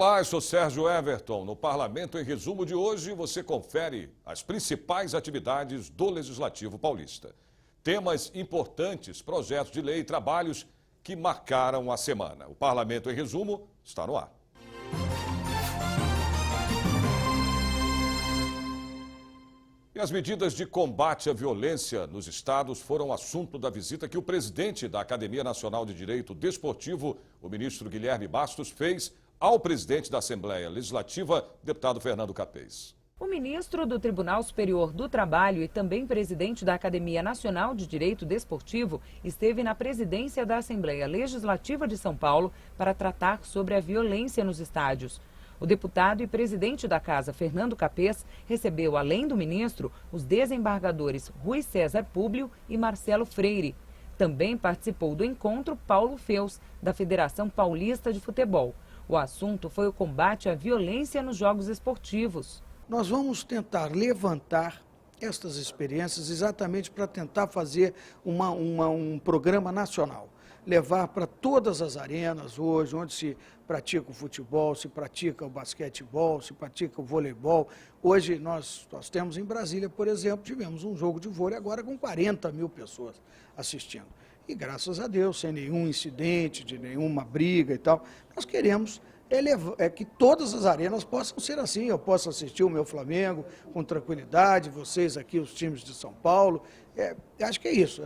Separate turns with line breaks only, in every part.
Olá, eu sou Sérgio Everton. No Parlamento em Resumo de hoje, você confere as principais atividades do Legislativo Paulista. Temas importantes, projetos de lei e trabalhos que marcaram a semana. O Parlamento em Resumo está no ar. E as medidas de combate à violência nos estados foram assunto da visita que o presidente da Academia Nacional de Direito Desportivo, o ministro Guilherme Bastos, fez ao presidente da Assembleia Legislativa, deputado Fernando Capês.
O ministro do Tribunal Superior do Trabalho e também presidente da Academia Nacional de Direito Desportivo esteve na presidência da Assembleia Legislativa de São Paulo para tratar sobre a violência nos estádios. O deputado e presidente da Casa, Fernando Capês, recebeu, além do ministro, os desembargadores Rui César Públio e Marcelo Freire. Também participou do encontro Paulo Feus, da Federação Paulista de Futebol. O assunto foi o combate à violência nos jogos esportivos.
Nós vamos tentar levantar estas experiências exatamente para tentar fazer um programa nacional. Levar para todas as arenas hoje, onde se pratica o futebol, se pratica o basquetebol, se pratica o voleibol. Hoje nós temos em Brasília, por exemplo, tivemos um jogo de vôlei agora com 40 mil pessoas assistindo. E graças a Deus, sem nenhum incidente, de nenhuma briga e tal, nós queremos que todas as arenas possam ser assim. Eu posso assistir o meu Flamengo com tranquilidade, vocês aqui, os times de São Paulo. Acho que é isso.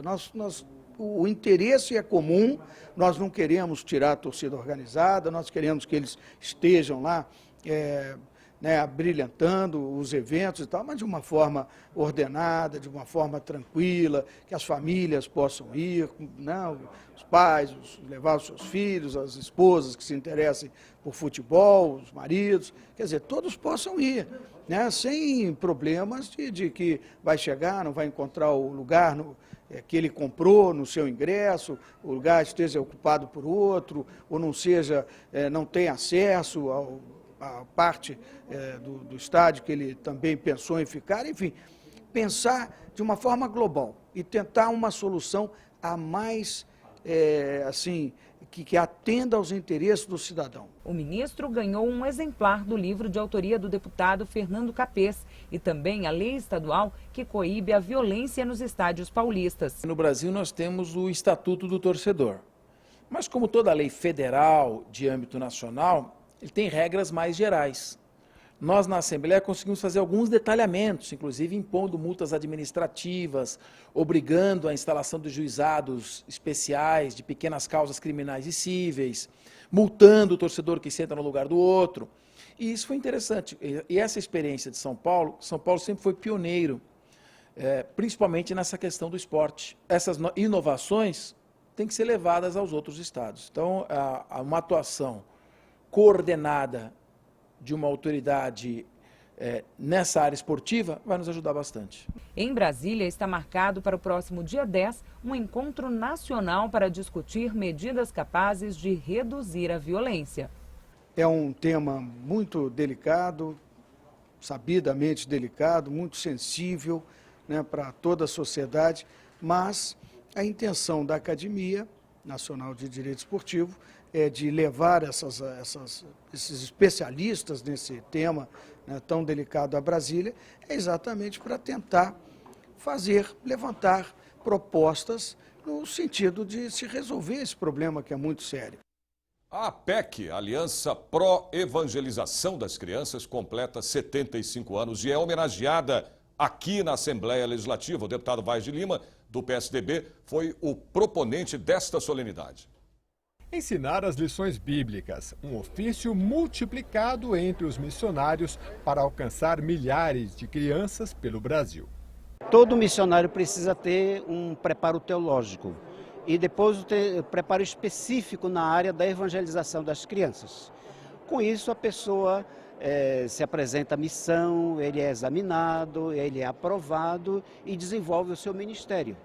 O interesse é comum, nós não queremos tirar a torcida organizada, nós queremos que eles estejam lá abrilhantando os eventos e tal, mas de uma forma ordenada, de uma forma tranquila, que as famílias possam ir, os pais, levar os seus filhos, as esposas que se interessem por futebol, os maridos, quer dizer, todos possam ir, sem problemas de que vai chegar, não vai encontrar o lugar que ele comprou no seu ingresso, o lugar esteja ocupado por outro, ou não tenha acesso à parte do estádio que ele também pensou em ficar. Enfim, pensar de uma forma global e tentar uma solução a mais, que atenda aos interesses do cidadão.
O ministro ganhou um exemplar do livro de autoria do deputado Fernando Capês e também a lei estadual que coíbe a violência nos estádios paulistas.
No Brasil nós temos o Estatuto do Torcedor, mas como toda lei federal de âmbito nacional, ele tem regras mais gerais. Nós, na Assembleia, conseguimos fazer alguns detalhamentos, inclusive impondo multas administrativas, obrigando a instalação de juizados especiais de pequenas causas criminais e cíveis, multando o torcedor que senta no lugar do outro. E isso foi interessante. E essa experiência de São Paulo sempre foi pioneiro, principalmente nessa questão do esporte. Essas inovações têm que ser levadas aos outros estados. Então, uma atuação coordenada de uma autoridade nessa área esportiva vai nos ajudar bastante.
Em Brasília está marcado para o próximo dia 10 um encontro nacional para discutir medidas capazes de reduzir a violência.
É um tema muito delicado, sabidamente delicado, muito sensível, para toda a sociedade, mas a intenção da Academia Nacional de Direito Esportivo é de levar esses especialistas nesse tema tão delicado a Brasília, exatamente para tentar levantar propostas no sentido de se resolver esse problema que é muito sério.
A APEC, Aliança Pró-Evangelização das Crianças, completa 75 anos e é homenageada aqui na Assembleia Legislativa. O deputado Vaz de Lima, do PSDB, foi o proponente desta solenidade.
Ensinar as lições bíblicas, um ofício multiplicado entre os missionários para alcançar milhares de crianças pelo Brasil.
Todo missionário precisa ter um preparo teológico e depois ter preparo específico na área da evangelização das crianças. Com isso, a pessoa se apresenta à missão, ele é examinado, ele é aprovado e desenvolve o seu ministério.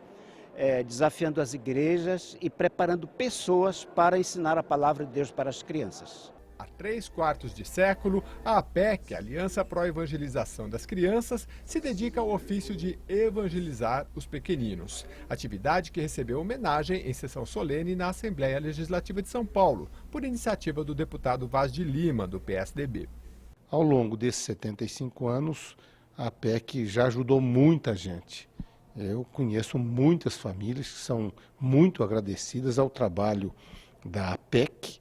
Desafiando as igrejas e preparando pessoas para ensinar a palavra de Deus para as crianças.
Há 3/4 de século, a APEC, Aliança Pró-Evangelização das Crianças, se dedica ao ofício de evangelizar os pequeninos. Atividade que recebeu homenagem em sessão solene na Assembleia Legislativa de São Paulo, por iniciativa do deputado Vaz de Lima, do PSDB.
Ao longo desses 75 anos, a APEC já ajudou muita gente. Eu conheço muitas famílias que são muito agradecidas ao trabalho da APEC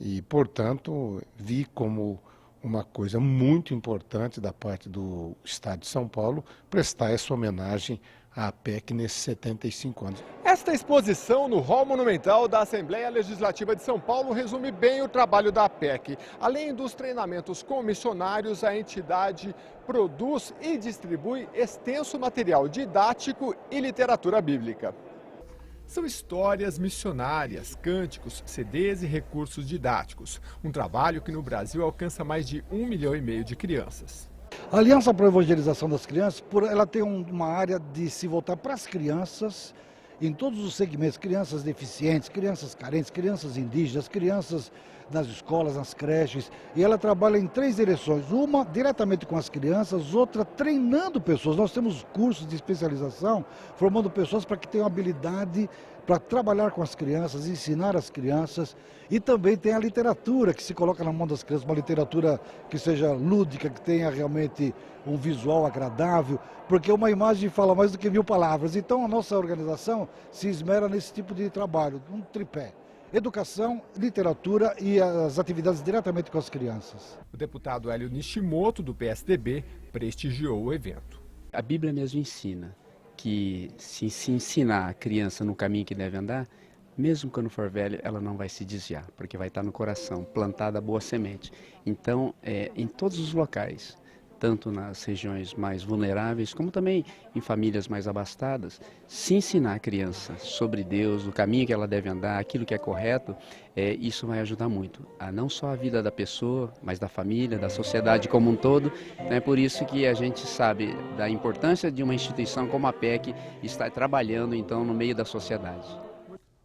e, portanto, vi como uma coisa muito importante da parte do Estado de São Paulo prestar essa homenagem à APEC nesses 75 anos.
Esta exposição no Hall Monumental da Assembleia Legislativa de São Paulo resume bem o trabalho da APEC. Além dos treinamentos com missionários, a entidade produz e distribui extenso material didático e literatura bíblica. São histórias missionárias, cânticos, CDs e recursos didáticos. Um trabalho que no Brasil alcança mais de 1,5 milhão de crianças.
A Aliança para a Evangelização das Crianças, ela tem uma área de se voltar para as crianças, em todos os segmentos, crianças deficientes, crianças carentes, crianças indígenas, crianças nas escolas, nas creches, e ela trabalha em 3 direções, uma diretamente com as crianças, outra treinando pessoas. Nós temos cursos de especialização, formando pessoas para que tenham habilidade para trabalhar com as crianças, ensinar as crianças, e também tem a literatura que se coloca na mão das crianças, uma literatura que seja lúdica, que tenha realmente um visual agradável, porque uma imagem fala mais do que 1000 palavras. Então a nossa organização se esmera nesse tipo de trabalho, um tripé: educação, literatura e as atividades diretamente com as crianças.
O deputado Hélio Nishimoto, do PSDB, prestigiou o evento.
A Bíblia mesmo ensina que se ensinar a criança no caminho que deve andar, mesmo quando for velha, ela não vai se desviar, porque vai estar no coração, plantada a boa semente. Então, em todos os locais, tanto nas regiões mais vulneráveis, como também em famílias mais abastadas, se ensinar a criança sobre Deus, o caminho que ela deve andar, aquilo que é correto, isso vai ajudar muito, a não só a vida da pessoa, mas da família, da sociedade como um todo. É por isso que a gente sabe da importância de uma instituição como a APEC estar trabalhando, então, no meio da sociedade.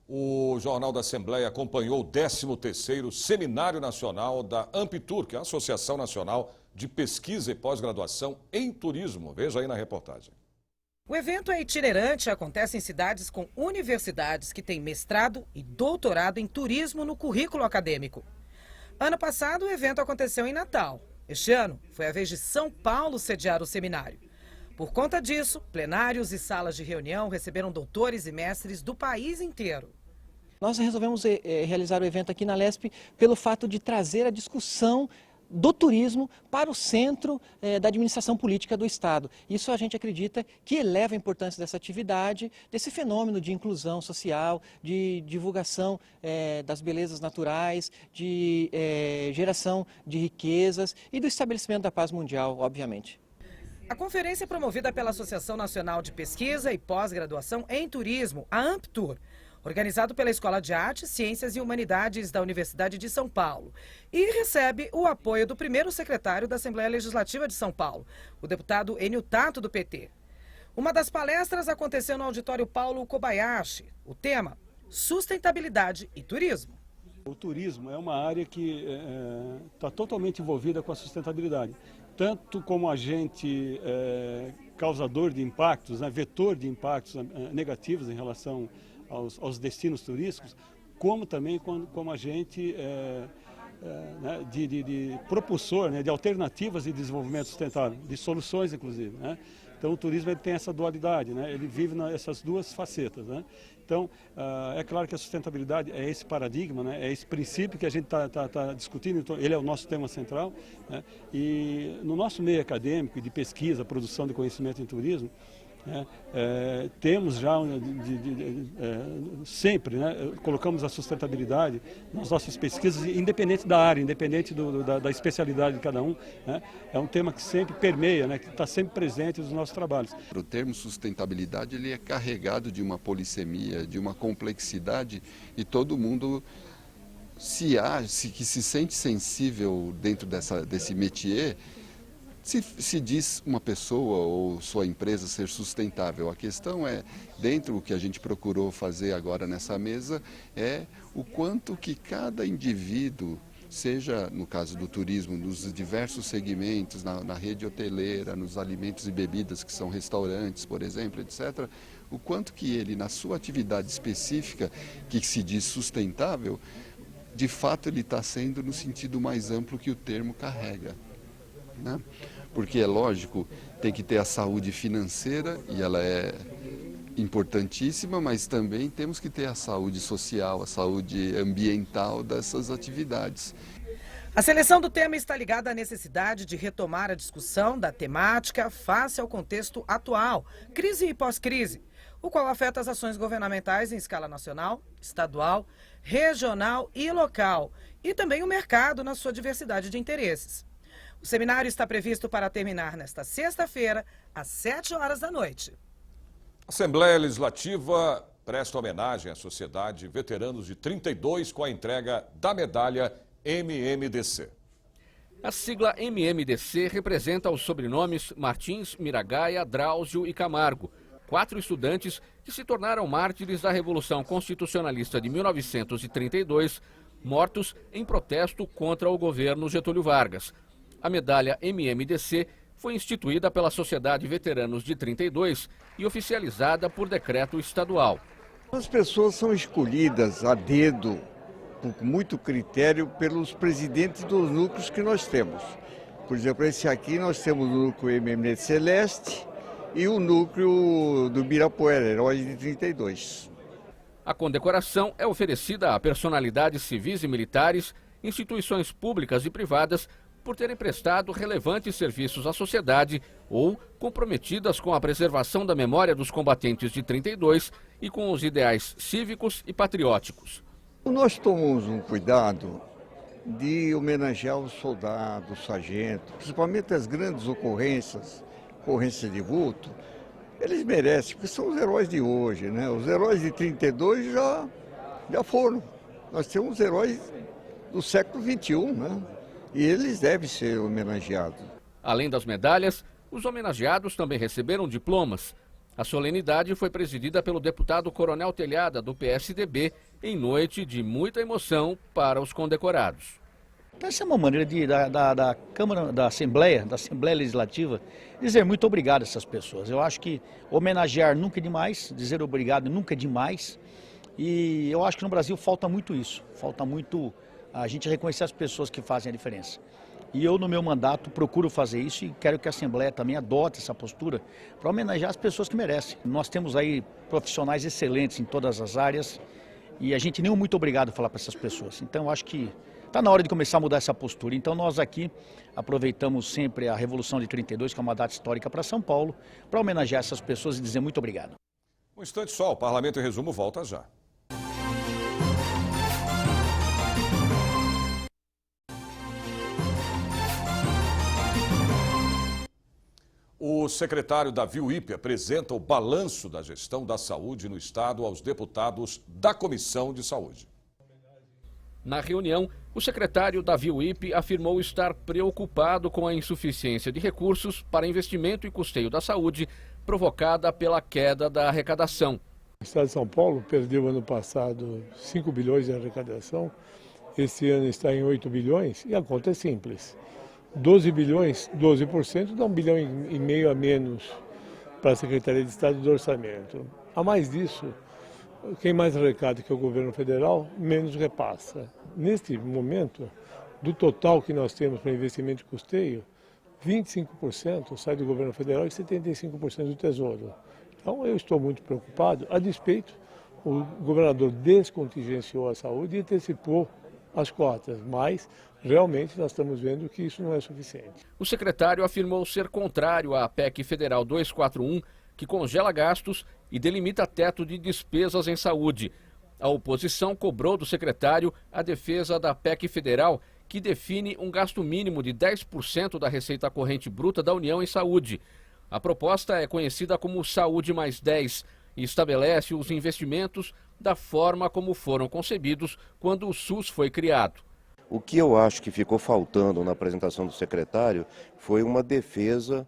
O Jornal da Assembleia acompanhou o 13º Seminário Nacional da Amptur, que é a Associação Nacional de Pesquisa e Pós-Graduação em Turismo. Veja aí na reportagem.
O evento é itinerante e acontece em cidades com universidades que têm mestrado e doutorado em turismo no currículo acadêmico. Ano passado, o evento aconteceu em Natal. Este ano, foi a vez de São Paulo sediar o seminário. Por conta disso, plenários e salas de reunião receberam doutores e mestres do país inteiro.
Nós resolvemos realizar o evento aqui na LESP pelo fato de trazer a discussão do turismo para o centro da administração política do Estado. Isso a gente acredita que eleva a importância dessa atividade, desse fenômeno de inclusão social, de divulgação das belezas naturais, de geração de riquezas e do estabelecimento da paz mundial, obviamente.
A conferência é promovida pela Associação Nacional de Pesquisa e Pós-Graduação em Turismo, a Amptur, organizado pela Escola de Artes, Ciências e Humanidades da Universidade de São Paulo, e recebe o apoio do primeiro secretário da Assembleia Legislativa de São Paulo, o deputado Enio Tato, do PT. Uma das palestras aconteceu no auditório Paulo Kobayashi. O tema: sustentabilidade e turismo.
O turismo é uma área que está totalmente envolvida com a sustentabilidade, tanto como agente causador de impactos, vetor de impactos negativos em relação aos destinos turísticos, como também como agente de propulsor, de alternativas de desenvolvimento sustentável, de soluções inclusive. Então o turismo ele tem essa dualidade, ele vive nessas duas facetas. Então é claro que a sustentabilidade é esse paradigma, é esse princípio que a gente está discutindo, então, ele é o nosso tema central. E no nosso meio acadêmico de pesquisa, produção de conhecimento em turismo, temos já sempre colocamos a sustentabilidade nas nossas pesquisas, independente da área, independente da especialidade de cada um. É um tema que sempre permeia, que está sempre presente nos nossos trabalhos.
O termo sustentabilidade ele é carregado de uma polissemia, de uma complexidade, e todo mundo que se sente sensível dentro desse métier. Se diz uma pessoa ou sua empresa ser sustentável, a questão é, dentro do que a gente procurou fazer agora nessa mesa, é o quanto que cada indivíduo seja no caso do turismo, nos diversos segmentos, na rede hoteleira, nos alimentos e bebidas que são restaurantes, por exemplo, etc., o quanto que ele, na sua atividade específica, que se diz sustentável, de fato ele está sendo no sentido mais amplo que o termo carrega, né? Porque é lógico, tem que ter a saúde financeira, e ela é importantíssima, mas também temos que ter a saúde social, a saúde ambiental dessas atividades.
A seleção do tema está ligada à necessidade de retomar a discussão da temática face ao contexto atual, crise e pós-crise, o qual afeta as ações governamentais em escala nacional, estadual, regional e local, e também o mercado na sua diversidade de interesses. O seminário está previsto para terminar nesta sexta-feira, às 7 horas da noite.
A Assembleia Legislativa presta homenagem à Sociedade Veteranos de 32 com a entrega da medalha MMDC.
A sigla MMDC representa os sobrenomes Martins, Miragaia, Drauzio e Camargo, 4 estudantes que se tornaram mártires da Revolução Constitucionalista de 1932, mortos em protesto contra o governo Getúlio Vargas. A medalha MMDC foi instituída pela Sociedade Veteranos de 32 e oficializada por decreto estadual.
As pessoas são escolhidas a dedo, com muito critério, pelos presidentes dos núcleos que nós temos. Por exemplo, esse aqui nós temos o núcleo MMDC Leste e o núcleo do Ibirapuera, Heróis de 32.
A condecoração é oferecida a personalidades civis e militares, instituições públicas e privadas, por terem prestado relevantes serviços à sociedade ou comprometidas com a preservação da memória dos combatentes de 32 e com os ideais cívicos e patrióticos.
Nós tomamos um cuidado de homenagear os soldados, os sargentos, principalmente as grandes ocorrências de vulto. Eles merecem, porque são os heróis de hoje, né? Os heróis de 32 já foram. Nós temos heróis do século XXI, né? E eles devem ser homenageados.
Além das medalhas, os homenageados também receberam diplomas. A solenidade foi presidida pelo deputado Coronel Telhada, do PSDB, em noite de muita emoção para os condecorados.
Essa é uma maneira da Câmara, da Assembleia Legislativa, dizer muito obrigado a essas pessoas. Eu acho que homenagear nunca é demais, dizer obrigado nunca é demais. E eu acho que no Brasil falta muito isso, falta muito a gente reconhecer as pessoas que fazem a diferença. E eu, no meu mandato, procuro fazer isso e quero que a Assembleia também adote essa postura para homenagear as pessoas que merecem. Nós temos aí profissionais excelentes em todas as áreas e a gente nem um muito obrigado falar para essas pessoas. Então, eu acho que está na hora de começar a mudar essa postura. Então, nós aqui aproveitamos sempre a Revolução de 32, que é uma data histórica para São Paulo, para homenagear essas pessoas e dizer muito obrigado.
Um instante só, o Parlamento em Resumo volta já. O secretário Davi Uípe apresenta o balanço da gestão da saúde no Estado aos deputados da Comissão de Saúde.
Na reunião, o secretário Davi Uípe afirmou estar preocupado com a insuficiência de recursos para investimento e custeio da saúde provocada pela queda da arrecadação.
O Estado de São Paulo perdeu ano passado 5 bilhões de arrecadação, esse ano está em 8 bilhões e a conta é simples. 12 bilhões, 12% dá 1,5 bilhão a menos para a Secretaria de Estado do Orçamento. A mais disso, quem mais arrecada que é o governo federal, menos repassa. Neste momento, do total que nós temos para investimento e custeio, 25% sai do governo federal e 75% do Tesouro. Então eu estou muito preocupado, a despeito, o governador descontingenciou a saúde e antecipou as cotas, mas realmente nós estamos vendo que isso não é suficiente.
O secretário afirmou ser contrário à PEC Federal 241, que congela gastos e delimita teto de despesas em saúde. A oposição cobrou do secretário a defesa da PEC Federal, que define um gasto mínimo de 10% da receita corrente bruta da União em saúde. A proposta é conhecida como Saúde mais 10 e estabelece os investimentos da forma como foram concebidos quando o SUS foi criado.
O que eu acho que ficou faltando na apresentação do secretário foi uma defesa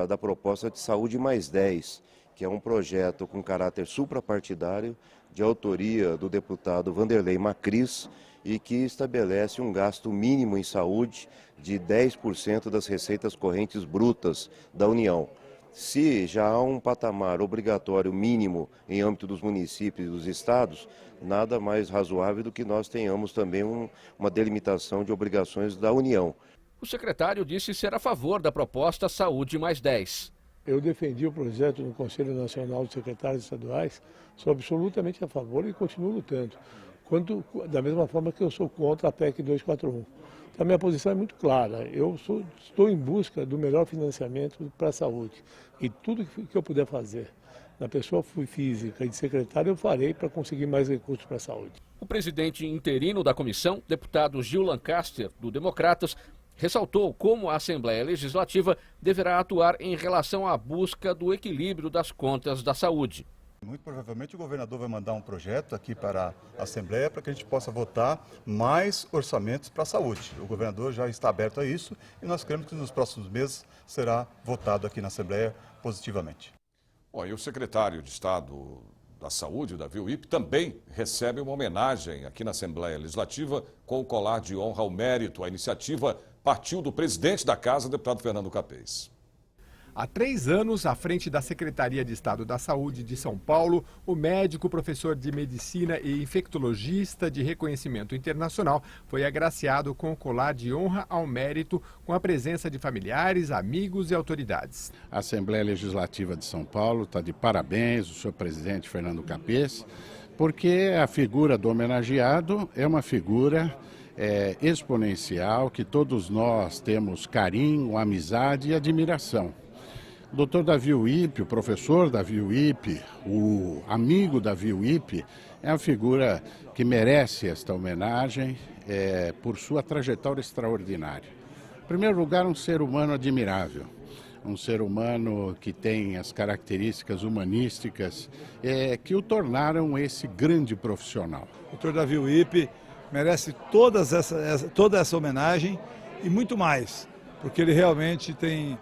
da proposta de Saúde mais 10, que é um projeto com caráter suprapartidário, de autoria do deputado Vanderlei Macris, e que estabelece um gasto mínimo em saúde de 10% das receitas correntes brutas da União. Se já há um patamar obrigatório mínimo em âmbito dos municípios e dos estados, nada mais razoável do que nós tenhamos também uma delimitação de obrigações da União.
O secretário disse ser a favor da proposta Saúde mais 10.
Eu defendi o projeto no Conselho Nacional de Secretários Estaduais, sou absolutamente a favor e continuo lutando. Da mesma forma que eu sou contra a PEC 241. Então, a minha posição é muito clara. Estou em busca do melhor financiamento para a saúde. E tudo que eu puder fazer na pessoa física e de secretário, eu farei para conseguir mais recursos para a saúde.
O presidente interino da comissão, deputado Gil Lancaster, do Democratas, ressaltou como a Assembleia Legislativa deverá atuar em relação à busca do equilíbrio das contas da saúde.
Muito provavelmente o governador vai mandar um projeto aqui para a Assembleia para que a gente possa votar mais orçamentos para a saúde. O governador já está aberto a isso e nós cremos que nos próximos meses será votado aqui na Assembleia positivamente.
Bom, e o secretário de Estado da Saúde, Davi Uip, também recebe uma homenagem aqui na Assembleia Legislativa com o colar de honra ao mérito. A iniciativa partiu do presidente da Casa, deputado Fernando Capês.
Há 3 anos, à frente da Secretaria de Estado da Saúde de São Paulo, o médico, professor de medicina e infectologista de reconhecimento internacional foi agraciado com o colar de honra ao mérito, com a presença de familiares, amigos e autoridades.
A Assembleia Legislativa de São Paulo está de parabéns, o senhor presidente Fernando Capês, porque a figura do homenageado é uma figura exponencial, que todos nós temos carinho, amizade e admiração. O Dr. Davi Uip, o professor Davi Uip, o amigo Davi Uip, é uma figura que merece esta homenagem por sua trajetória extraordinária. Em primeiro lugar, um ser humano admirável, um ser humano que tem as características humanísticas que o tornaram esse grande profissional.
O Dr. Davi Uip merece toda essa homenagem e muito mais, porque ele realmente tem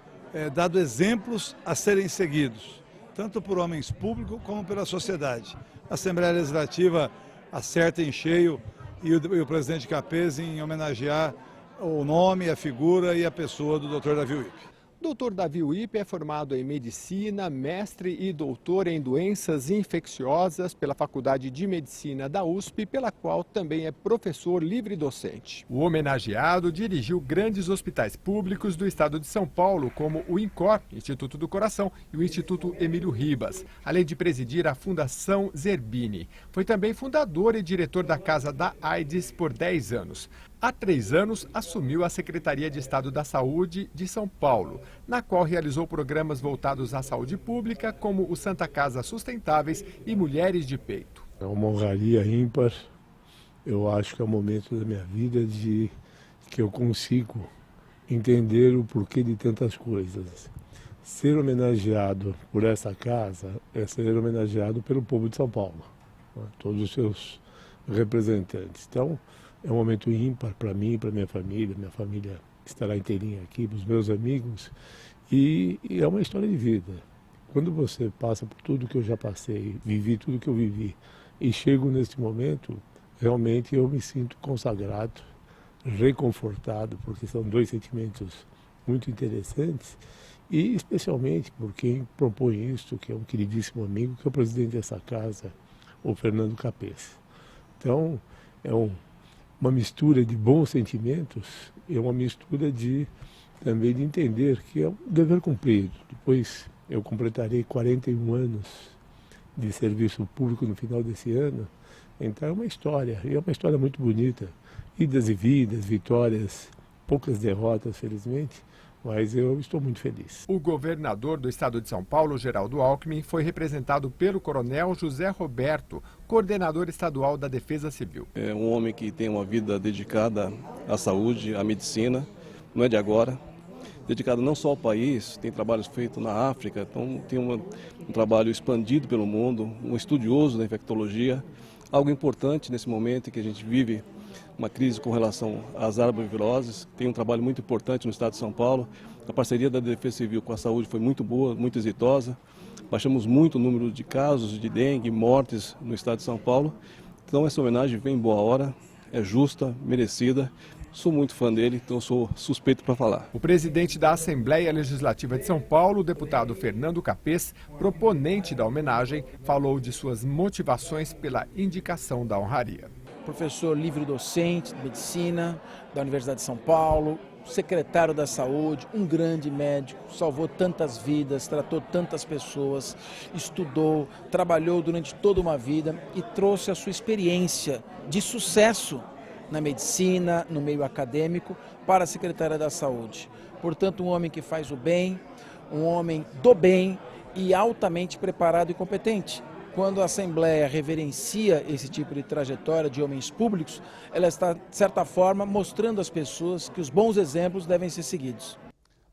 dado exemplos a serem seguidos, tanto por homens públicos como pela sociedade. A Assembleia Legislativa acerta em cheio e o presidente Capês em homenagear o nome, a figura e a pessoa do Dr. Davi Uip.
Dr. Davi Uip é formado em Medicina, mestre e doutor em Doenças Infecciosas pela Faculdade de Medicina da USP, pela qual também é professor livre-docente.
O homenageado dirigiu grandes hospitais públicos do estado de São Paulo, como o INCOR, Instituto do Coração, e o Instituto Emílio Ribas, além de presidir a Fundação Zerbini. Foi também fundador e diretor da Casa da AIDS por 10 anos. Há 3 anos, assumiu a Secretaria de Estado da Saúde de São Paulo, na qual realizou programas voltados à saúde pública, como o Santa Casa Sustentáveis e Mulheres de Peito.
É uma honraria ímpar. Eu acho que é o momento da minha vida que eu consigo entender o porquê de tantas coisas. Ser homenageado por essa casa é ser homenageado pelo povo de São Paulo, todos os seus representantes. Então, é um momento ímpar para mim, para minha família estará inteirinha aqui, para os meus amigos, e é uma história de vida. Quando você passa por tudo que eu já passei, vivi tudo que eu vivi, e chego neste momento, realmente eu me sinto consagrado, reconfortado, porque são 2 sentimentos muito interessantes, e especialmente por quem propõe isso, que é um queridíssimo amigo, que é o presidente dessa casa, o Fernando Capês. Então, é uma mistura de bons sentimentos, é uma mistura também de entender que é um dever cumprido. Depois eu completarei 41 anos de serviço público no final desse ano, então é uma história, e é uma história muito bonita, idas e vidas, vitórias, poucas derrotas, felizmente, mas eu estou muito feliz.
O governador do estado de São Paulo, Geraldo Alckmin, foi representado pelo coronel José Roberto, coordenador estadual da Defesa Civil.
É um homem que tem uma vida dedicada à saúde, à medicina, não é de agora, dedicado não só ao país, tem trabalhos feitos na África, então tem um trabalho expandido pelo mundo, um estudioso da infectologia, algo importante nesse momento em que a gente vive uma crise com relação às arboviroses. Tem um trabalho muito importante no estado de São Paulo. A parceria da Defesa Civil com a saúde foi muito boa, muito exitosa. Baixamos muito o número de casos de dengue, mortes no estado de São Paulo. Então essa homenagem vem em boa hora. é justa, merecida. Sou muito fã dele, então sou suspeito para falar.
O presidente da Assembleia Legislativa de São Paulo, o deputado Fernando Capês, proponente da homenagem, falou de suas motivações pela indicação da honraria.
Professor livre-docente de medicina da Universidade de São Paulo, secretário da Saúde, um grande médico, salvou tantas vidas, tratou tantas pessoas, estudou, trabalhou durante toda uma vida e trouxe a sua experiência de sucesso na medicina, no meio acadêmico, para a Secretaria da Saúde. Portanto, um homem que faz o bem, um homem do bem e altamente preparado e competente. Quando a Assembleia reverencia esse tipo de trajetória de homens públicos, ela está, de certa forma, mostrando às pessoas que os bons exemplos devem ser seguidos.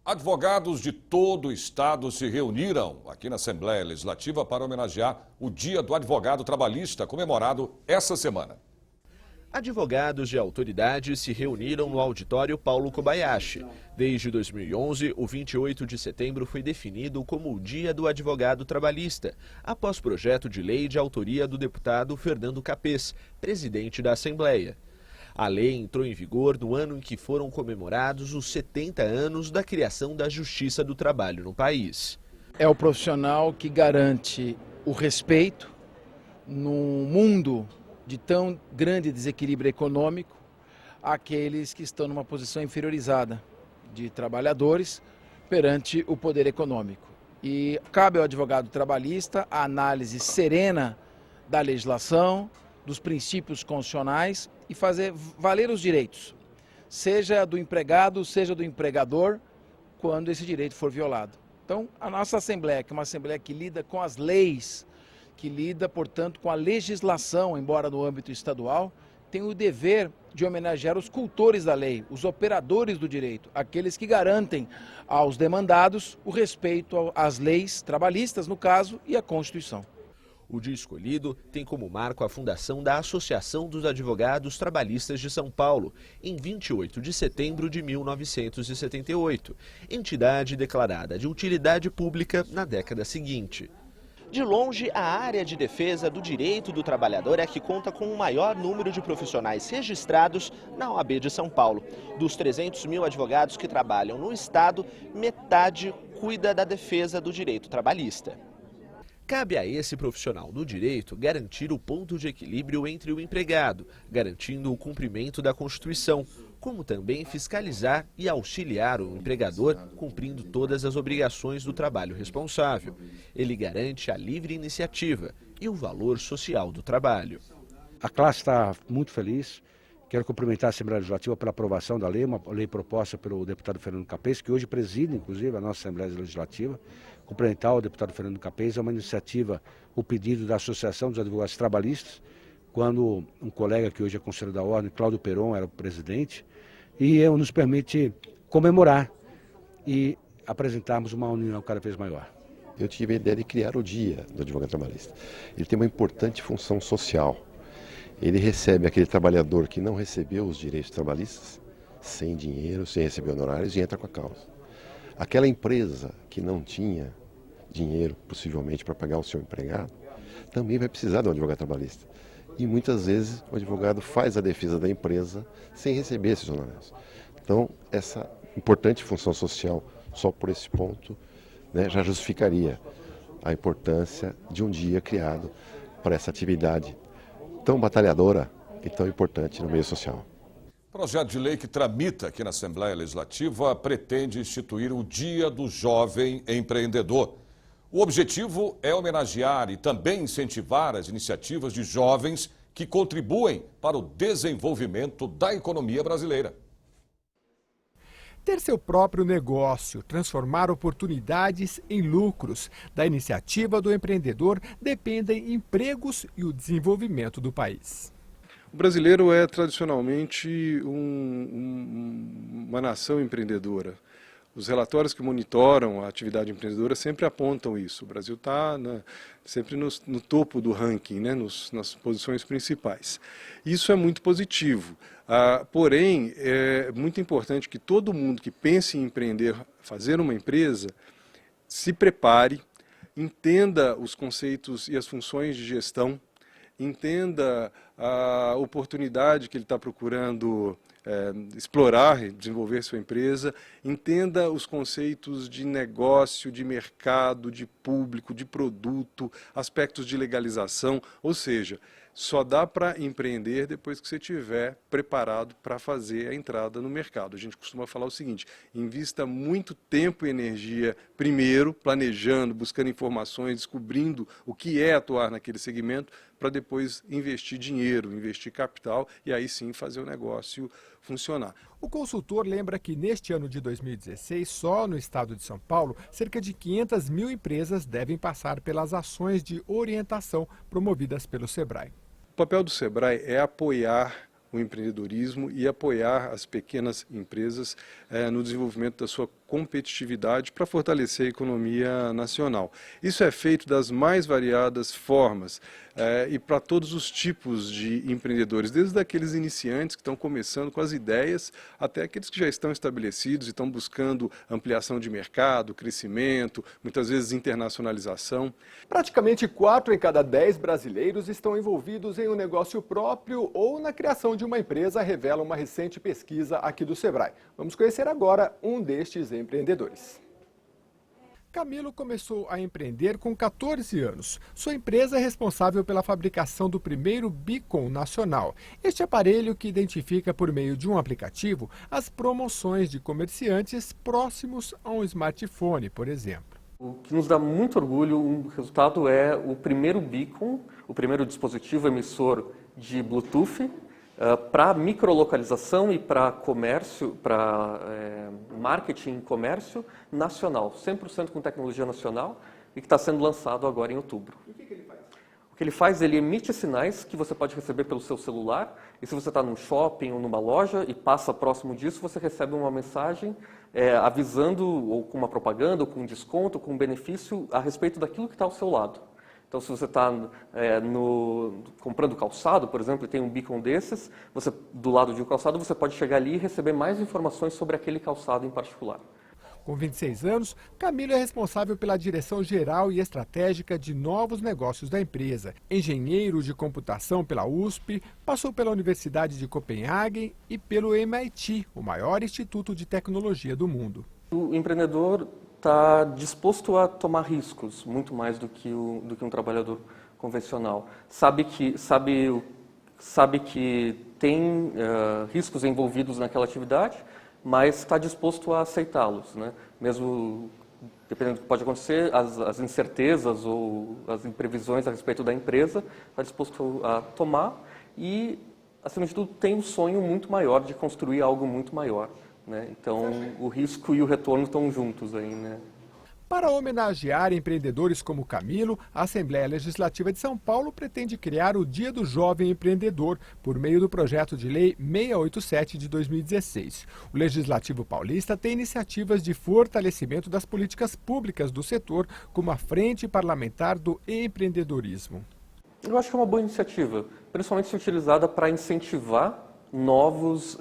Advogados de todo o estado se reuniram aqui na Assembleia Legislativa para homenagear o Dia do Advogado Trabalhista, comemorado essa semana.
Advogados de autoridades se reuniram no auditório Paulo Kobayashi. Desde 2011, o 28 de setembro foi definido como o Dia do Advogado Trabalhista, após projeto de lei de autoria do deputado Fernando Capês, presidente da Assembleia. A lei entrou em vigor no ano em que foram comemorados os 70 anos da criação da Justiça do Trabalho no país.
É o profissional que garante o respeito num mundo de tão grande desequilíbrio econômico àqueles que estão numa posição inferiorizada de trabalhadores perante o poder econômico. E cabe ao advogado trabalhista a análise serena da legislação, dos princípios constitucionais e fazer valer os direitos, seja do empregado, seja do empregador, quando esse direito for violado. Então, a nossa Assembleia, que é uma Assembleia que lida com as leis, que lida, portanto, com a legislação, embora no âmbito estadual, tem o dever de homenagear os cultores da lei, os operadores do direito, aqueles que garantem aos demandados o respeito às leis trabalhistas, no caso, e à Constituição.
O dia escolhido tem como marco a fundação da Associação dos Advogados Trabalhistas de São Paulo, em 28 de setembro de 1978, entidade declarada de utilidade pública na década seguinte. De longe, a área de defesa do direito do trabalhador é a que conta com o maior número de profissionais registrados na OAB de São Paulo. Dos 300 mil advogados que trabalham no Estado, metade cuida da defesa do direito trabalhista. Cabe a esse profissional do direito garantir o ponto de equilíbrio entre o empregado, garantindo o cumprimento da Constituição, como também fiscalizar e auxiliar o empregador cumprindo todas as obrigações do trabalho responsável. Ele garante a livre iniciativa e o valor social do trabalho.
A classe está muito feliz. Quero cumprimentar a Assembleia Legislativa pela aprovação da lei, uma lei proposta pelo deputado Fernando Capês, que hoje preside, inclusive, a nossa Assembleia Legislativa. Cumprimentar o deputado Fernando Capês, é uma iniciativa, o pedido da Associação dos Advogados Trabalhistas, quando um colega que hoje é conselheiro da Ordem, Cláudio Peron, era o presidente, e nos permite comemorar e apresentarmos uma união cada vez maior.
Eu tive a ideia de criar o Dia do Advogado Trabalhista. Ele tem uma importante função social. Ele recebe aquele trabalhador que não recebeu os direitos trabalhistas, sem dinheiro, sem receber honorários, e entra com a causa. Aquela empresa que não tinha dinheiro, possivelmente, para pagar o seu empregado, também vai precisar de um advogado trabalhista. E muitas vezes o advogado faz a defesa da empresa sem receber esses honorários. Então, essa importante função social, só por esse ponto, né, já justificaria a importância de um dia criado para essa atividade tão batalhadora e tão importante no meio social.
O projeto de lei que tramita aqui na Assembleia Legislativa pretende instituir o Dia do Jovem Empreendedor. O objetivo é homenagear e também incentivar as iniciativas de jovens que contribuem para o desenvolvimento da economia brasileira.
Ter seu próprio negócio, transformar oportunidades em lucros. Da iniciativa do empreendedor dependem empregos e o desenvolvimento do país.
O brasileiro é tradicionalmente uma nação empreendedora. Os relatórios que monitoram a atividade empreendedora sempre apontam isso. O Brasil está sempre no topo do ranking, né, nas posições principais. Isso é muito positivo. Porém, é muito importante que todo mundo que pense em empreender, fazer uma empresa, se prepare, entenda os conceitos e as funções de gestão, entenda a oportunidade que ele está procurando explorar, desenvolver sua empresa, entenda os conceitos de negócio, de mercado, de público, de produto, aspectos de legalização, ou seja, só dá para empreender depois que você estiver preparado para fazer a entrada no mercado. A gente costuma falar o seguinte: invista muito tempo e energia primeiro planejando, buscando informações, descobrindo o que é atuar naquele segmento, para depois investir dinheiro, investir capital e aí sim fazer o negócio funcionar.
O consultor lembra que neste ano de 2016, só no estado de São Paulo, cerca de 500 mil empresas devem passar pelas ações de orientação promovidas pelo Sebrae.
O papel do Sebrae é apoiar o empreendedorismo e apoiar as pequenas empresas no desenvolvimento da sua competitividade para fortalecer a economia nacional. Isso é feito das mais variadas formas e para todos os tipos de empreendedores, desde aqueles iniciantes que estão começando com as ideias, até aqueles que já estão estabelecidos e estão buscando ampliação de mercado, crescimento, muitas vezes internacionalização.
Praticamente 4 em cada 10 brasileiros estão envolvidos em um negócio próprio ou na criação de uma empresa, revela uma recente pesquisa aqui do Sebrae. Vamos conhecer agora um destes empreendedores.
Camilo começou a empreender com 14 anos. Sua empresa é responsável pela fabricação do primeiro beacon nacional. Este aparelho que identifica por meio de um aplicativo as promoções de comerciantes próximos a um smartphone, por exemplo.
O que nos dá muito orgulho, o resultado é o primeiro beacon, o primeiro dispositivo emissor de Bluetooth para microlocalização e para comércio, para marketing e comércio nacional, 100% com tecnologia nacional e que está sendo lançado agora em outubro.
E o que ele faz?
O que ele faz, ele emite sinais que você pode receber pelo seu celular e se você está num shopping ou numa loja e passa próximo disso, você recebe uma mensagem avisando ou com uma propaganda, ou com um desconto, com um benefício a respeito daquilo que está ao seu lado. Então, se você está comprando calçado, por exemplo, e tem um beacon desses, do lado de um calçado, você pode chegar ali e receber mais informações sobre aquele calçado em particular.
Com 26 anos, Camilo é responsável pela direção geral e estratégica de novos negócios da empresa. Engenheiro de computação pela USP, passou pela Universidade de Copenhague e pelo MIT, o maior instituto de tecnologia do mundo.
O empreendedor está disposto a tomar riscos, muito mais do que um trabalhador convencional. Sabe que tem riscos envolvidos naquela atividade, mas está disposto a aceitá-los, né? Mesmo dependendo do que pode acontecer, as incertezas ou as imprevisões a respeito da empresa, está disposto a tomar e, acima de tudo, tem um sonho muito maior de construir algo muito maior. Né? Então, o risco e o retorno estão juntos aí, né?
Para homenagear empreendedores como Camilo, a Assembleia Legislativa de São Paulo pretende criar o Dia do Jovem Empreendedor por meio do projeto de lei 687 de 2016. O Legislativo paulista tem iniciativas de fortalecimento das políticas públicas do setor, como a Frente Parlamentar do Empreendedorismo.
Eu acho que é uma boa iniciativa, principalmente se utilizada para incentivar novos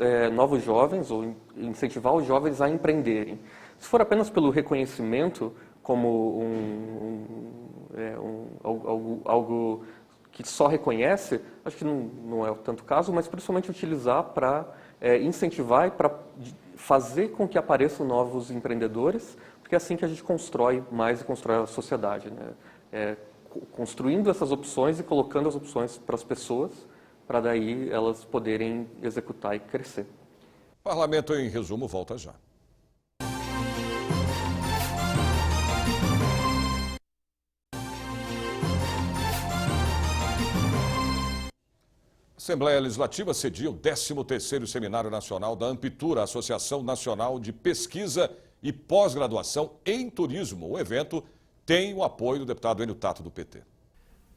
jovens ou incentivar os jovens a empreenderem. Se for apenas pelo reconhecimento como algo que só reconhece, acho que não é tanto caso, mas principalmente utilizar para incentivar e para fazer com que apareçam novos empreendedores, porque é assim que a gente constrói mais e constrói a sociedade, né? Construindo essas opções e colocando as opções para as pessoas, para daí elas poderem executar e crescer.
Parlamento em resumo volta já. A Assembleia Legislativa cedia o 13º Seminário Nacional da Amptura, Associação Nacional de Pesquisa e Pós-Graduação em Turismo. O evento tem o apoio do deputado Enio Tato, do PT.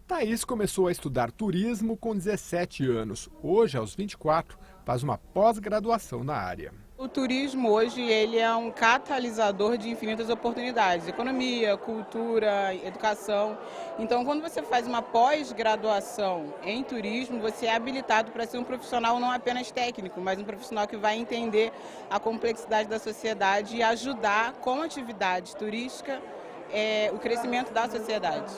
Thaís começou a estudar turismo com 17 anos. Hoje, aos 24, faz uma pós-graduação na área.
O turismo hoje ele é um catalisador de infinitas oportunidades, economia, cultura, educação. Então, quando você faz uma pós-graduação em turismo, você é habilitado para ser um profissional não apenas técnico, mas um profissional que vai entender a complexidade da sociedade e ajudar com atividade turística o crescimento da sociedade.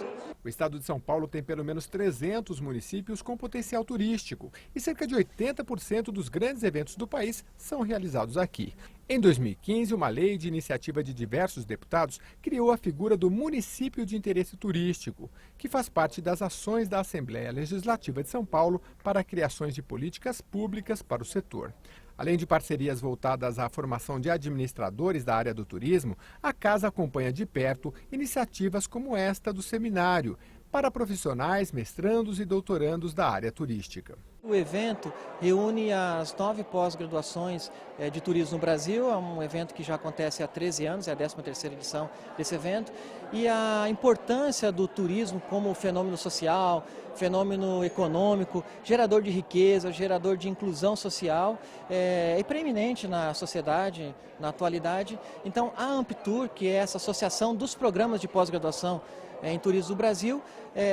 O estado de São Paulo tem pelo menos 300 municípios com potencial turístico e cerca de 80% dos grandes eventos do país são realizados aqui. Em 2015, uma lei de iniciativa de diversos deputados criou a figura do município de interesse turístico, que faz parte das ações da Assembleia Legislativa de São Paulo para criações de políticas públicas para o setor. Além de parcerias voltadas à formação de administradores da área do turismo, a Casa acompanha de perto iniciativas como esta do seminário, para profissionais, mestrandos e doutorandos da área turística.
O evento reúne as 9 pós-graduações de turismo no Brasil, é um evento que já acontece há 13 anos, é a 13ª edição desse evento, e a importância do turismo como fenômeno social, fenômeno econômico, gerador de riqueza, gerador de inclusão social, é preeminente na sociedade, na atualidade. Então a Amptur, que é essa associação dos programas de pós-graduação em turismo do Brasil,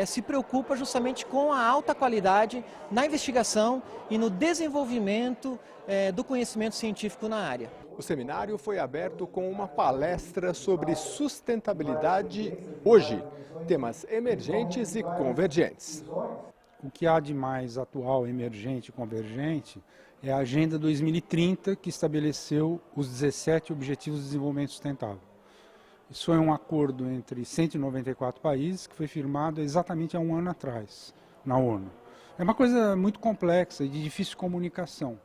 se preocupa justamente com a alta qualidade na investigação e no desenvolvimento do conhecimento científico na área.
O seminário foi aberto com uma palestra sobre sustentabilidade hoje, temas emergentes e convergentes.
O que há de mais atual, emergente e convergente é a Agenda 2030, que estabeleceu os 17 Objetivos de Desenvolvimento Sustentável. Isso foi um acordo entre 194 países que foi firmado exatamente há um ano atrás, na ONU. É uma coisa muito complexa e de difícil comunicação.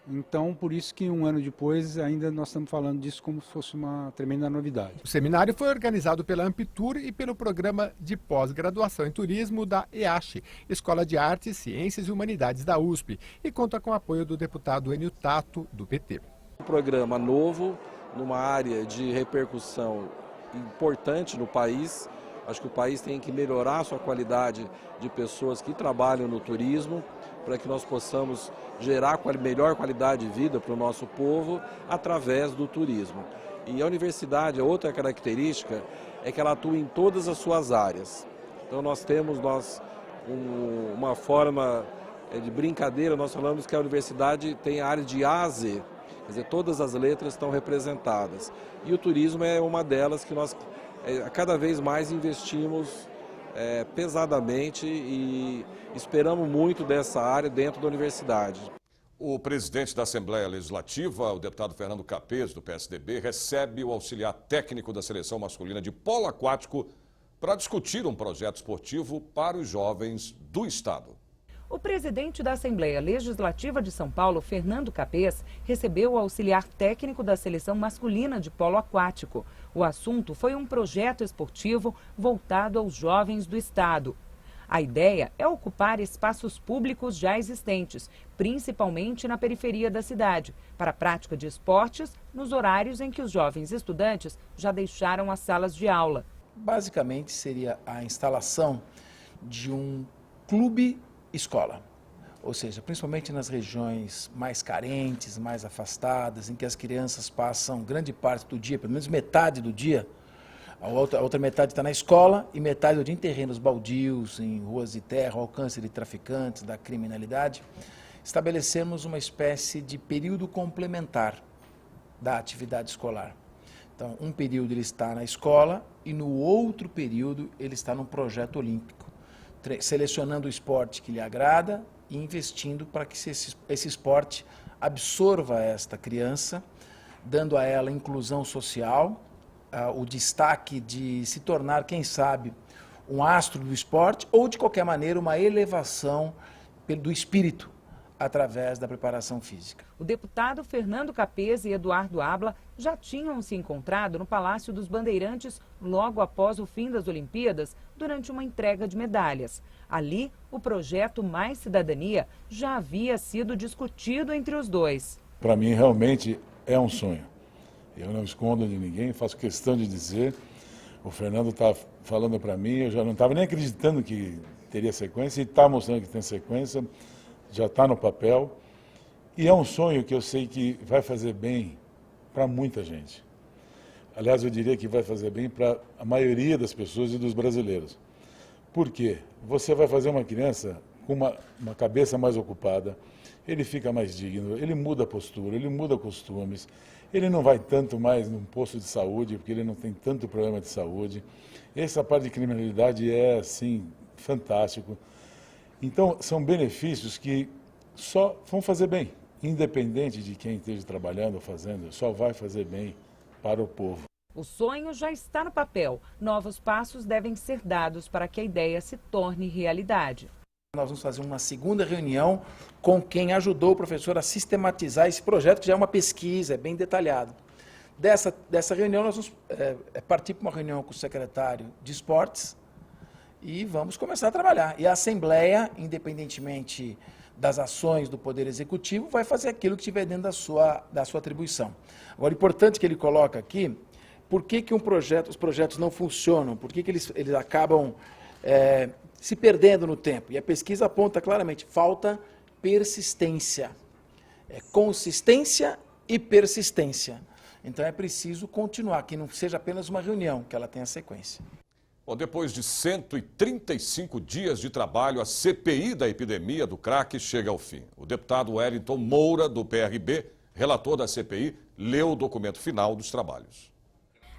Então, por isso que um ano depois ainda nós estamos falando disso como se fosse uma tremenda novidade.
O seminário foi organizado pela Amptur e pelo Programa de Pós-Graduação em Turismo da EACH, Escola de Artes, Ciências e Humanidades da USP, e conta com o apoio do deputado Enio Tato, do PT.
Um programa novo, numa área de repercussão importante no país. Acho que o país tem que melhorar a sua qualidade de pessoas que trabalham no turismo, para que nós possamos gerar melhor qualidade de vida para o nosso povo através do turismo. E a universidade, a outra característica, é que ela atua em todas as suas áreas. Então nós temos uma forma de brincadeira, nós falamos que a universidade tem a área de A a Z. Quer dizer, todas as letras estão representadas. E o turismo é uma delas que nós cada vez mais investimos pesadamente e esperamos muito dessa área dentro da universidade.
O presidente da Assembleia Legislativa, o deputado Fernando Capês, do PSDB, recebe o auxiliar técnico da seleção masculina de polo aquático para discutir um projeto esportivo para os jovens do estado.
O presidente da Assembleia Legislativa de São Paulo, Fernando Capês, recebeu o auxiliar técnico da seleção masculina de polo aquático. O assunto foi um projeto esportivo voltado aos jovens do estado. A ideia é ocupar espaços públicos já existentes, principalmente na periferia da cidade, para a prática de esportes nos horários em que os jovens estudantes já deixaram as salas de aula.
Basicamente seria a instalação de um clube escola, ou seja, principalmente nas regiões mais carentes, mais afastadas, em que as crianças passam grande parte do dia, pelo menos metade do dia, a outra metade está na escola e metade do dia em terrenos baldios, em ruas de terra, ao alcance de traficantes, da criminalidade. Estabelecemos uma espécie de período complementar da atividade escolar. Então, um período ele está na escola e no outro período ele está num projeto olímpico, selecionando o esporte que lhe agrada e investindo para que esse esporte absorva esta criança, dando a ela inclusão social, o destaque de se tornar, quem sabe, um astro do esporte ou, de qualquer maneira, uma elevação do espírito através da preparação física.
O deputado Fernando Capês e Eduardo Abla já tinham se encontrado no Palácio dos Bandeirantes logo após o fim das Olimpíadas, durante uma entrega de medalhas. Ali, o projeto Mais Cidadania já havia sido discutido entre os dois.
Para mim, realmente é um sonho. Eu não escondo de ninguém, faço questão de dizer. O Fernando está falando para mim, eu já não estava nem acreditando que teria sequência, e está mostrando que tem sequência, já está no papel. E é um sonho que eu sei que vai fazer bem para muita gente. Aliás, eu diria que vai fazer bem para a maioria das pessoas e dos brasileiros. Por quê? Você vai fazer uma criança com uma cabeça mais ocupada, ele fica mais digno, ele muda a postura, ele muda costumes, ele não vai tanto mais num posto de saúde, porque ele não tem tanto problema de saúde. Essa parte de criminalidade é, assim, fantástico. Então, são benefícios que só vão fazer bem, independente de quem esteja trabalhando ou fazendo, só vai fazer bem para o povo.
O sonho já está no papel. Novos passos devem ser dados para que a ideia se torne realidade.
Nós vamos fazer uma segunda reunião com quem ajudou o professor a sistematizar esse projeto, que já é uma pesquisa, é bem detalhado. Dessa reunião, nós vamos partir para uma reunião com o secretário de Esportes e vamos começar a trabalhar. E a Assembleia, independentemente das ações do Poder Executivo, vai fazer aquilo que estiver dentro da sua atribuição. Agora, importante que ele coloca aqui, por que os projetos não funcionam, por que eles acabam se perdendo no tempo. E a pesquisa aponta claramente, falta persistência. Consistência e persistência. Então é preciso continuar, que não seja apenas uma reunião, que ela tenha sequência.
Bom, depois de 135 dias de trabalho, a CPI da epidemia do crack chega ao fim. O deputado Wellington Moura, do PRB, relator da CPI, leu o documento final dos trabalhos.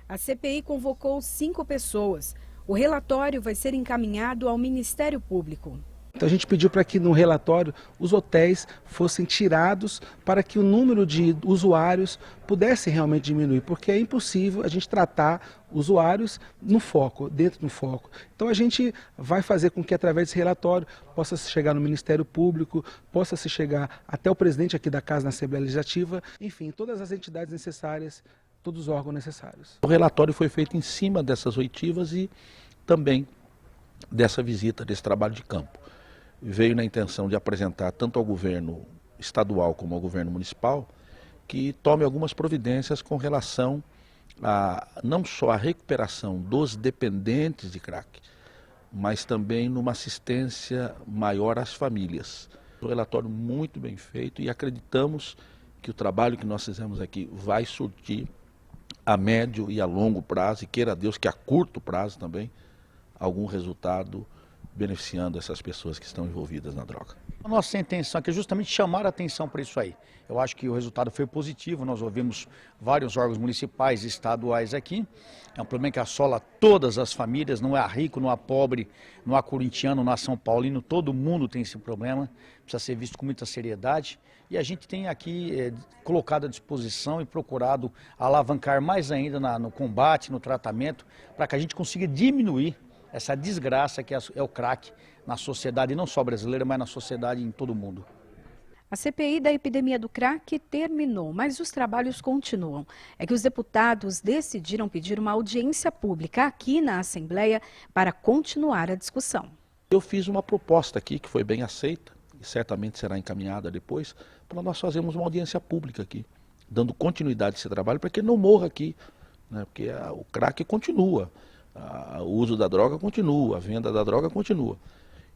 A CPI convocou 5 pessoas. O relatório vai ser encaminhado ao Ministério Público.
Então a gente pediu para que no relatório os hotéis fossem tirados para que o número de usuários pudesse realmente diminuir, porque é impossível a gente tratar usuários no foco, dentro do foco. Então a gente vai fazer com que através desse relatório possa se chegar no Ministério Público, possa se chegar até o presidente aqui da Casa na Assembleia Legislativa, enfim, todas as entidades necessárias, todos os órgãos necessários.
O relatório foi feito em cima dessas oitivas e também dessa visita, desse trabalho de campo. Veio na intenção de apresentar tanto ao governo estadual como ao governo municipal que tome algumas providências com relação a não só a recuperação dos dependentes de crack, mas também numa assistência maior às famílias. Um relatório muito bem feito e acreditamos que o trabalho que nós fizemos aqui vai surtir a médio e a longo prazo, e queira Deus que a curto prazo também, algum resultado beneficiando essas pessoas que estão envolvidas na droga.
A nossa intenção aqui é justamente chamar a atenção para isso aí. Eu acho que o resultado foi positivo, nós ouvimos vários órgãos municipais e estaduais aqui. É um problema que assola todas as famílias, não há rico, não há pobre, não há corintiano, não há São Paulino, todo mundo tem esse problema, precisa ser visto com muita seriedade. E a gente tem aqui colocado à disposição e procurado alavancar mais ainda no combate, no tratamento, para que a gente consiga diminuir essa desgraça que é o crack na sociedade, não só brasileira, mas na sociedade em todo o mundo.
A CPI da epidemia do crack terminou, mas os trabalhos continuam. É que os deputados decidiram pedir uma audiência pública aqui na Assembleia para continuar a discussão.
Eu fiz uma proposta aqui que foi bem aceita e certamente será encaminhada depois, para nós fazermos uma audiência pública aqui, dando continuidade a esse trabalho para que ele não morra aqui, né? Porque o crack continua. O uso da droga continua, a venda da droga continua.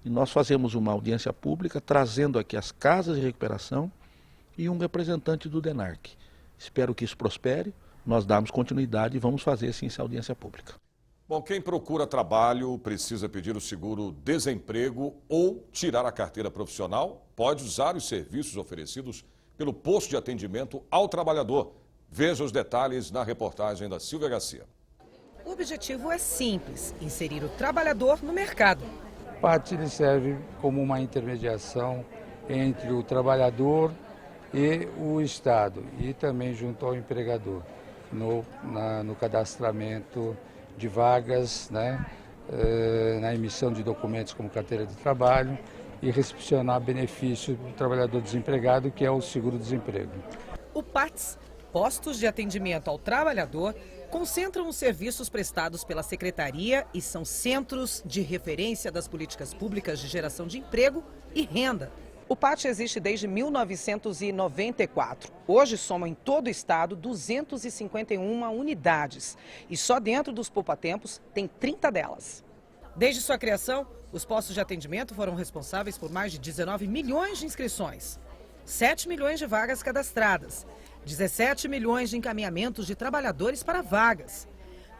E nós fazemos uma audiência pública trazendo aqui as casas de recuperação e um representante do DENARC. Espero que isso prospere, nós damos continuidade e vamos fazer sim essa audiência pública.
Bom, quem procura trabalho precisa pedir o seguro-desemprego ou tirar a carteira profissional, pode usar os serviços oferecidos pelo posto de atendimento ao trabalhador. Veja os detalhes na reportagem da Silvia Garcia.
O objetivo é simples, inserir o trabalhador no mercado.
O PAT serve como uma intermediação entre o trabalhador e o Estado e também junto ao empregador no cadastramento de vagas, né, na emissão de documentos como carteira de trabalho e recepcionar benefício do trabalhador desempregado, que é o seguro-desemprego.
O PATS, Postos de Atendimento ao Trabalhador, concentram os serviços prestados pela Secretaria e são centros de referência das políticas públicas de geração de emprego e renda. O PAT existe desde 1994. Hoje soma em todo o estado 251 unidades e só dentro dos poupa-tempos tem 30 delas. Desde sua criação, os postos de atendimento foram responsáveis por mais de 19 milhões de inscrições, 7 milhões de vagas cadastradas, 17 milhões de encaminhamentos de trabalhadores para vagas,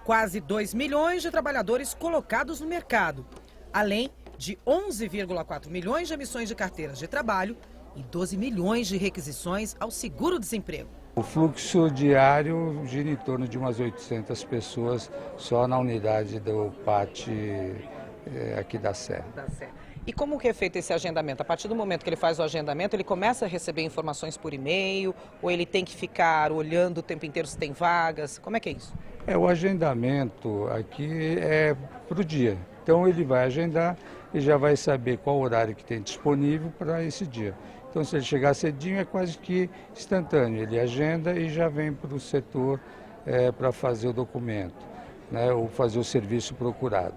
quase 2 milhões de trabalhadores colocados no mercado, além de 11,4 milhões de emissões de carteiras de trabalho e 12 milhões de requisições ao seguro-desemprego.
O fluxo diário gira em torno de umas 800 pessoas só na unidade do PAT aqui da Sé.
E como que é feito esse agendamento? A partir do momento que ele faz o agendamento, ele começa a receber informações por e-mail ou ele tem que ficar olhando o tempo inteiro se tem vagas? Como é que é isso?
O agendamento aqui é para o dia. Então ele vai agendar e já vai saber qual horário que tem disponível para esse dia. Então se ele chegar cedinho é quase que instantâneo. Ele agenda e já vem para o setor para fazer o documento, né, ou fazer o serviço procurado.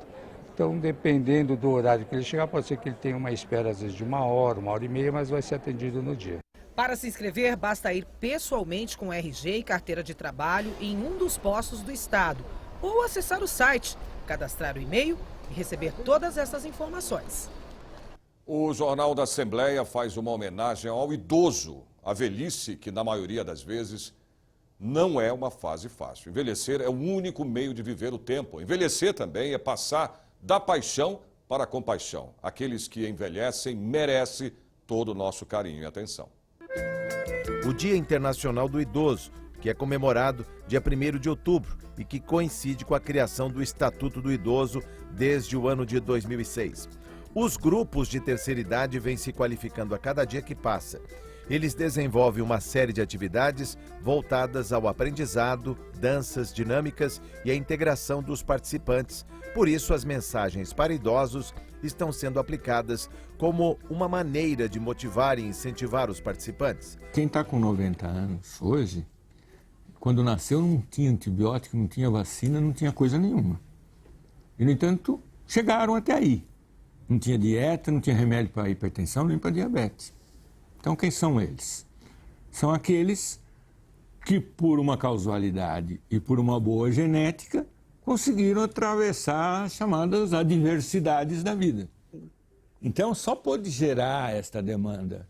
Então, dependendo do horário que ele chegar, pode ser que ele tenha uma espera, às vezes, de 1 hora e meia, mas vai ser atendido no dia.
Para se inscrever, basta ir pessoalmente com RG e carteira de trabalho em um dos postos do estado ou acessar o site, cadastrar o e-mail e receber todas essas informações.
O Jornal da Assembleia faz uma homenagem ao idoso, a velhice que, na maioria das vezes, não é uma fase fácil. Envelhecer é o único meio de viver o tempo. Envelhecer também é passar da paixão para a compaixão. Aqueles que envelhecem merecem todo o nosso carinho e atenção.
O Dia Internacional do Idoso, que é comemorado dia 1º de outubro e que coincide com a criação do Estatuto do Idoso desde o ano de 2006. Os grupos de terceira idade vêm se qualificando a cada dia que passa. Eles desenvolvem uma série de atividades voltadas ao aprendizado, danças dinâmicas e a integração dos participantes. Por isso, as mensagens para idosos estão sendo aplicadas como uma maneira de motivar e incentivar os participantes.
Quem está com 90 anos hoje, quando nasceu não tinha antibiótico, não tinha vacina, não tinha coisa nenhuma. E, no entanto, chegaram até aí. Não tinha dieta, não tinha remédio para hipertensão nem para diabetes. Então, quem são eles? São aqueles que, por uma causalidade e por uma boa genética, conseguiram atravessar as chamadas adversidades da vida. Então, só pôde gerar esta demanda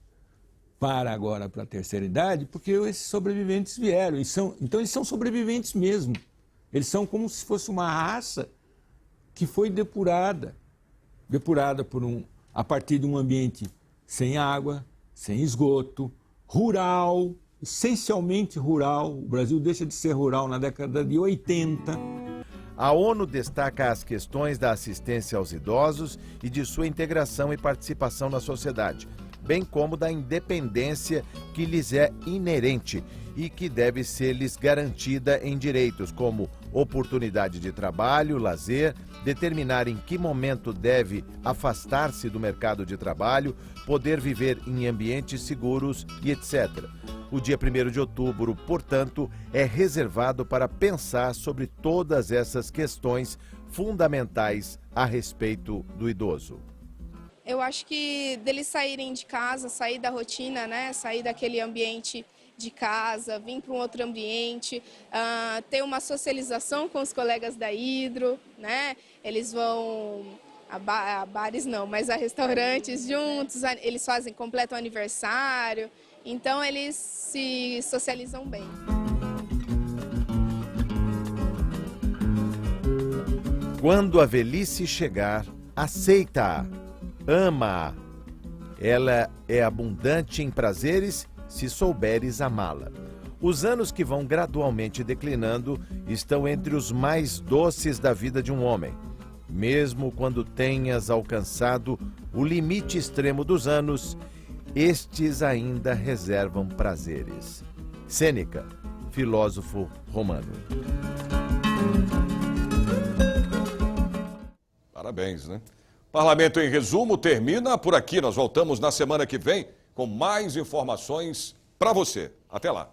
para a terceira idade, porque esses sobreviventes vieram. Então, eles são sobreviventes mesmo. Eles são como se fosse uma raça que foi depurada a partir de um ambiente sem água, sem esgoto, rural, essencialmente rural. O Brasil deixa de ser rural na década de 80.
A ONU destaca as questões da assistência aos idosos e de sua integração e participação na sociedade, bem como da independência que lhes é inerente e que deve ser-lhes garantida em direitos como oportunidade de trabalho, lazer, determinar em que momento deve afastar-se do mercado de trabalho, poder viver em ambientes seguros e etc. O dia 1º de outubro, portanto, é reservado para pensar sobre todas essas questões fundamentais a respeito do idoso.
Eu acho que deles saírem de casa, sair da rotina, né? Sair daquele ambiente de casa, vir para um outro ambiente, ter uma socialização com os colegas da Hidro, né? Eles vão a bares não, mas a restaurantes juntos, eles completam aniversário, então eles se socializam bem.
Quando a velhice chegar, aceita-a, ama-a. Ela é abundante em prazeres se souberes amá-la. Os anos que vão gradualmente declinando estão entre os mais doces da vida de um homem. Mesmo quando tenhas alcançado o limite extremo dos anos, estes ainda reservam prazeres. Sêneca, filósofo romano.
Parabéns, né? Parlamento em Resumo termina por aqui. Nós voltamos na semana que vem com mais informações para você. Até lá.